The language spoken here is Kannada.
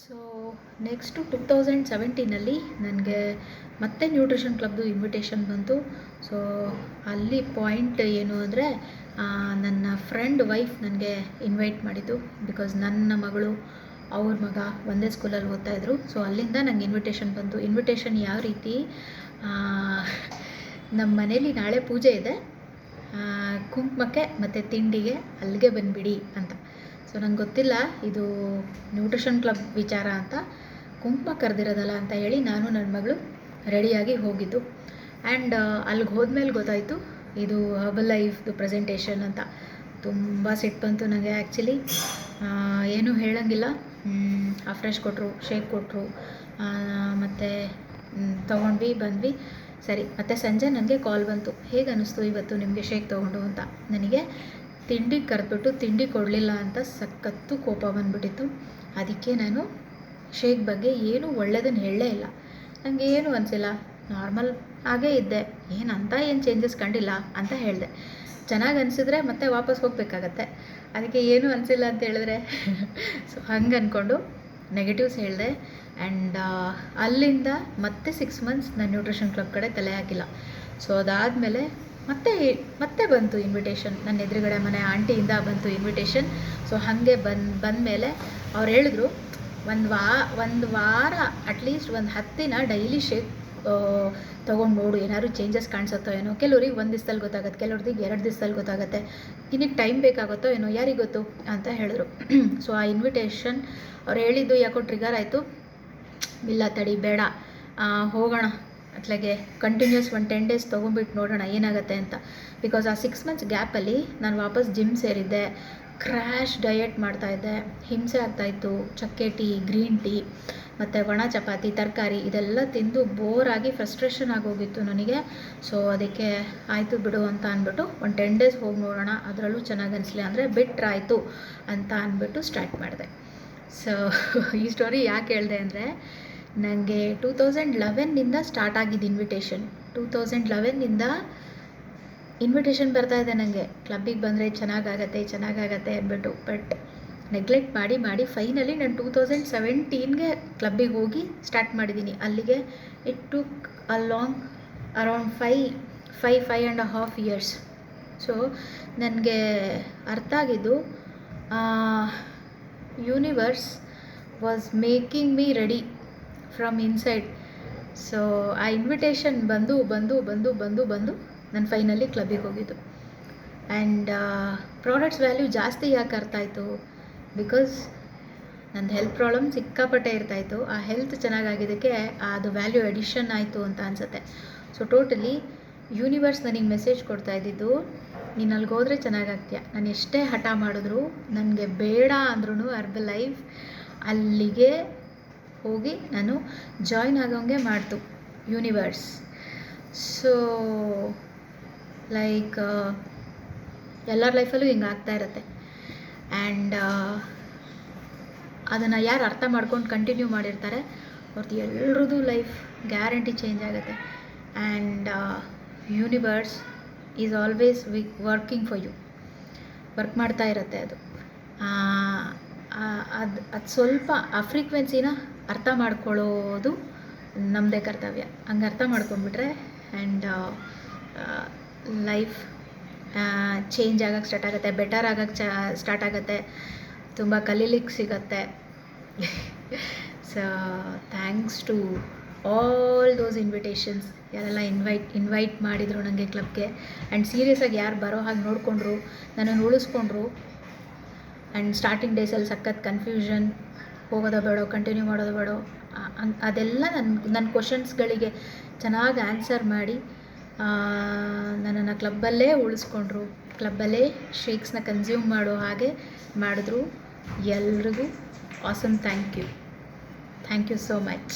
ಸೊ ನೆಕ್ಸ್ಟು 2017 ನನಗೆ ಮತ್ತೆ ನ್ಯೂಟ್ರಿಷನ್ ಕ್ಲಬ್ದು ಇನ್ವಿಟೇಷನ್ ಬಂತು. ಸೊ ಅಲ್ಲಿ ಪಾಯಿಂಟ್ ಏನು ಅಂದರೆ, ನನ್ನ ಫ್ರೆಂಡ್ ವೈಫ್ ನನಗೆ ಇನ್ವೈಟ್ ಮಾಡಿದ್ದು. ಬಿಕಾಸ್ ನನ್ನ ಮಗಳು ಅವ್ರ ಮಗ ಒಂದೇ ಸ್ಕೂಲಲ್ಲಿ ಓದ್ತಾಯಿದ್ರು. ಸೊ ಅಲ್ಲಿಂದ ನಂಗೆ ಇನ್ವಿಟೇಷನ್ ಬಂತು. ಇನ್ವಿಟೇಷನ್ ಯಾವ ರೀತಿ, ನಮ್ಮ ಮನೇಲಿ ನಾಳೆ ಪೂಜೆ ಇದೆ, ಕುಂಕುಮಕ್ಕೆ ಮತ್ತು ತಿಂಡಿಗೆ ಅಲ್ಲಿಗೆ ಬಂದುಬಿಡಿ ಅಂತ. ಸೊ ನಂಗೆ ಗೊತ್ತಿಲ್ಲ ಇದು ನ್ಯೂಟ್ರಿಷನ್ ಕ್ಲಬ್ ವಿಚಾರ ಅಂತ. ಕುಂಕುಮ ಕರೆದಿರೋದಲ್ಲ ಅಂತ ಹೇಳಿ ನಾನು ನನ್ನ ಮಗಳು ರೆಡಿಯಾಗಿ ಹೋಗಿದ್ದು. ಆ್ಯಂಡ್ ಅಲ್ಲಿಗೆ ಹೋದ್ಮೇಲೆ ಗೊತ್ತಾಯಿತು ಇದು ಹರ್ಬಲ್ ಲೈಫ್ದು ಪ್ರೆಸೆಂಟೇಷನ್ ಅಂತ. ತುಂಬ ಸಿಟ್ಟು ಬಂತು ನನಗೆ. ಆ್ಯಕ್ಚುಲಿ ಏನೂ ಹೇಳೋಂಗಿಲ್ಲ. ಫ್ರೆಶ್ ಕೊಟ್ಟರು, ಶೇಕ್ ಕೊಟ್ಟರು, ಮತ್ತು ತೊಗೊಂಡ್ವಿ ಬಂದ್ವಿ. ಸರಿ, ಮತ್ತು ಸಂಜೆ ನನಗೆ ಕಾಲ್ ಬಂತು, ಹೇಗೆ ಅನ್ನಿಸ್ತು ಇವತ್ತು ನಿಮಗೆ ಶೇಕ್ ತೊಗೊಂಡು ಅಂತ. ನನಗೆ ತಿಂಡಿ ಕರೆದ್ಬಿಟ್ಟು ತಿಂಡಿ ಕೊಡಲಿಲ್ಲ ಅಂತ ಸಖತ್ತು ಕೋಪ ಬಂದುಬಿಟ್ಟಿತ್ತು. ಅದಕ್ಕೆ ನಾನು ಶೇಕ್ ಬಗ್ಗೆ ಏನೂ ಒಳ್ಳೆಯದನ್ನು ಹೇಳಲೇ ಇಲ್ಲ. ನನಗೆ ಏನೂ ಅನಿಸಿಲ್ಲ, ನಾರ್ಮಲ್ ಹಾಗೇ ಇದ್ದೆ, ಏನು ಚೇಂಜಸ್ ಕಂಡಿಲ್ಲ ಅಂತ ಹೇಳಿದೆ. ಚೆನ್ನಾಗಿ ಅನಿಸಿದ್ರೆ ಮತ್ತೆ ವಾಪಸ್ ಹೋಗಬೇಕಾಗತ್ತೆ. ಅದಕ್ಕೆ ಏನೂ ಅನಿಸಿಲ್ಲ ಅಂತ ಹೇಳಿದ್ರೆ ಸೊ ಹಂಗೆ ಅಂದ್ಕೊಂಡು ನೆಗೆಟಿವ್ಸ್ ಹೇಳಿದೆ. ಆ್ಯಂಡ್ ಅಲ್ಲಿಂದ ಮತ್ತೆ 6 months ನಾನು ನ್ಯೂಟ್ರಿಷನ್ ಕ್ಲಬ್ ಕಡೆ ತಲೆ ಹಾಕಿಲ್ಲ. ಸೊ ಅದಾದಮೇಲೆ ಮತ್ತೆ ಬಂತು ಇನ್ವಿಟೇಷನ್. ನನ್ನ ಎದುರುಗಡೆ ಮನೆ ಆಂಟಿಯಿಂದ ಬಂತು ಇನ್ವಿಟೇಷನ್. ಸೊ ಹಾಗೆ ಬಂದಮೇಲೆ ಅವ್ರು ಹೇಳಿದ್ರು, ಒಂದು ವಾರ ಅಟ್ಲೀಸ್ಟ್ ಒಂದು 10 ದಿನ ಡೈಲಿ ಶೇಕ್ ತೊಗೊಂಡು ನೋಡು, ಏನಾದ್ರು ಚೇಂಜಸ್ ಕಾಣಿಸುತ್ತೋ ಏನೋ. ಕೆಲವ್ರಿಗೆ 1 ದಿವಸದಲ್ಲಿ ಗೊತ್ತಾಗುತ್ತೆ, ಕೆಲವ್ರಿಗೆ 2 ದಿವಸದಲ್ಲಿ ಗೊತ್ತಾಗುತ್ತೆ, ನಿನಗೆ ಟೈಮ್ ಬೇಕಾಗುತ್ತೋ ಏನೋ, ಯಾರಿಗೆ ಗೊತ್ತು ಅಂತ ಹೇಳಿದ್ರು. ಸೊ ಆ ಇನ್ವಿಟೇಷನ್ ಅವ್ರು ಹೇಳಿದ್ದು ಯಾಕೋ ಟ್ರಿಗರ್ ಆಯಿತು. ಇಲ್ಲ ತಡಿ, ಬೇಡ, ಹೋಗೋಣ ಅತ್ಲಾಗೆ ಕಂಟಿನ್ಯೂಸ್ 10 days ತೊಗೊಂಬಿಟ್ಟು ನೋಡೋಣ ಏನಾಗುತ್ತೆ ಅಂತ. ಬಿಕಾಸ್ ಆ 6 months ಗ್ಯಾಪಲ್ಲಿ ನಾನು ವಾಪಸ್ ಜಿಮ್ ಸೇರಿದ್ದೆ, ಕ್ರ್ಯಾಶ್ ಡಯಟ್ ಮಾಡ್ತಾಯಿದ್ದೆ, ಹಿಂಸೆ ಆಗ್ತಾಯಿತ್ತು. ಚಕ್ಕೆ ಟೀ, ಗ್ರೀನ್ ಟೀ ಮತ್ತು ಒಣ ಚಪಾತಿ, ತರಕಾರಿ ಇದೆಲ್ಲ ತಿಂದು ಬೋರಾಗಿ ಫ್ರಸ್ಟ್ರೇಷನ್ ಆಗೋಗಿತ್ತು ನನಗೆ. ಸೊ ಅದಕ್ಕೆ ಆಯಿತು ಬಿಡು ಅಂತ ಅಂದ್ಬಿಟ್ಟು 10 days ಹೋಗಿ ನೋಡೋಣ, ಅದರಲ್ಲೂ ಚೆನ್ನಾಗಿ ಅನಿಸ್ಲಿ ಅಂದರೆ ಬಿಟ್ರಾಯಿತು ಅಂತ ಅಂದ್ಬಿಟ್ಟು ಸ್ಟಾರ್ಟ್ ಮಾಡಿದೆ. ಸೊ ಈ ಸ್ಟೋರಿ ಯಾಕೆ ಹೇಳಿದೆ ಅಂದರೆ, ನನಗೆ 2011 ಸ್ಟಾರ್ಟ್ ಆಗಿದ್ದು ಇನ್ವಿಟೇಷನ್. 2011 ಇನ್ವಿಟೇಷನ್ ಬರ್ತಾಯಿದೆ ನನಗೆ, ಕ್ಲಬ್ಬಿಗೆ ಬಂದರೆ ಚೆನ್ನಾಗಾಗತ್ತೆ ಅಂದ್ಬಿಟ್ಟು. ಬಟ್ ನೆಗ್ಲೆಕ್ಟ್ ಮಾಡಿ ಫೈನಲಿ ನಾನು 2017 ಕ್ಲಬ್ಬಿಗೆ ಹೋಗಿ ಸ್ಟಾರ್ಟ್ ಮಾಡಿದ್ದೀನಿ. ಅಲ್ಲಿಗೆ it took around 5.5 years. So ನನಗೆ ಅರ್ಥ ಆಗಿದ್ದು, universe was making me ready from inside. So ಆ ಇನ್ವಿಟೇಷನ್ ಬಂದು ನಾನು ಫೈನಲಿ ಕ್ಲಬ್ಬಿಗೆ ಹೋಗಿದ್ದು. ಆ್ಯಂಡ್ ಪ್ರಾಡಕ್ಟ್ಸ್ ವ್ಯಾಲ್ಯೂ ಜಾಸ್ತಿ ಯಾಕೆ ಅರ್ಥ ಆಯಿತು? ಬಿಕಾಸ್ ನಂದು ಹೆಲ್ತ್ ಪ್ರಾಬ್ಲಮ್ ಸಿಕ್ಕಾಪಟ್ಟೆ ಇರ್ತಾಯಿತ್ತು. ಆ ಹೆಲ್ತ್ ಚೆನ್ನಾಗಾಗಿದ್ದಕ್ಕೆ ಅದು ವ್ಯಾಲ್ಯೂ ಎಡಿಷನ್ ಆಯಿತು ಅಂತ ಅನಿಸುತ್ತೆ. ಸೊ ಟೋಟಲಿ ಯೂನಿವರ್ಸ್ ನನಗೆ ಮೆಸೇಜ್ ಕೊಡ್ತಾ ಇದ್ದಿದ್ದು, ನೀನು ಅಲ್ಲಿಗೆ ಹೋದರೆ ಚೆನ್ನಾಗಾಗ್ತೀಯ. ನಾನು ಎಷ್ಟೇ ಹಠ ಮಾಡಿದ್ರು, ನನಗೆ ಬೇಡ ಅಂದ್ರೂ ಹರ್ಬಲ್ ಲೈಫ್ ಅಲ್ಲಿಗೆ ಹೋಗಿ ನಾನು ಜಾಯ್ನ್ ಆಗೋಂಗೆ ಮಾಡ್ತು ಯೂನಿವರ್ಸ್. ಸೊ ಲೈಕ್ ಎಲ್ಲರ ಲೈಫಲ್ಲೂ ಹಿಂಗೆ ಆಗ್ತಾ ಇರುತ್ತೆ. ಆ್ಯಂಡ್ ಅದನ್ನು ಯಾರು ಅರ್ಥ ಮಾಡ್ಕೊಂಡು ಕಂಟಿನ್ಯೂ ಮಾಡಿರ್ತಾರೆ ಅವ್ರದ್ದು ಎಲ್ರದ್ದು ಲೈಫ್ ಗ್ಯಾರಂಟಿ ಚೇಂಜ್ ಆಗುತ್ತೆ. And universe is always working for you, work ಮಾಡ್ತಾ ಇರುತ್ತೆ ಅದು. ಅದು ಸ್ವಲ್ಪ ಆ ಫ್ರೀಕ್ವೆನ್ಸಿನ ಅರ್ಥ ಮಾಡ್ಕೊಳ್ಳೋದು ನಮ್ಮದೇ ಕರ್ತವ್ಯ. ಹಂಗೆ ಅರ್ಥ ಮಾಡ್ಕೊಂಡ್ಬಿಟ್ರೆ ಆ್ಯಂಡ್ ಲೈಫ್ ಚೇಂಜ್ ಆಗೋಕ್ಕೆ ಸ್ಟಾರ್ಟ್ ಆಗುತ್ತೆ, ಬೆಟರ್ ಆಗೋಕ್ಕೆ ಸ್ಟಾರ್ಟ್ ಆಗುತ್ತೆ, ತುಂಬ ಕಲೀಲಿಕ್ಕೆ ಸಿಗುತ್ತೆ. So thanks to all those invitations, ಯಾರೆಲ್ಲ ಇನ್ವೈಟ್ ಮಾಡಿದರು ನನಗೆ ಕ್ಲಬ್ಗೆ. ಆ್ಯಂಡ್ ಸೀರಿಯಸ್ಸಾಗಿ ಯಾರು ಬರೋ ಹಾಗೆ ನೋಡಿಕೊಂಡ್ರು, ನನ್ನನ್ನು ಉಳಿಸ್ಕೊಂಡ್ರು. ಆ್ಯಂಡ್ ಸ್ಟಾರ್ಟಿಂಗ್ ಡೇಸಲ್ಲಿ ಸಖತ್ ಕನ್ಫ್ಯೂಷನ್, ಹೋಗೋದೋ ಬೇಡೋ, ಕಂಟಿನ್ಯೂ ಮಾಡೋದು ಬೇಡೋ, ಅದೆಲ್ಲ ನನ್ನ ಕ್ವಶನ್ಸ್ಗಳಿಗೆ ಚೆನ್ನಾಗಿ ಆನ್ಸರ್ ಮಾಡಿ ನನ್ನನ್ನು ಕ್ಲಬ್ಬಲ್ಲೇ ಉಳಿಸ್ಕೊಂಡ್ರು. ಕ್ಲಬ್ಬಲ್ಲೇ ಶೇಕ್ಸ್ನ ಕನ್ಸ್ಯೂಮ್ ಮಾಡೋ ಹಾಗೆ ಮಾಡಿದ್ರು. ಎಲ್ರಿಗೂ awesome thank you so much.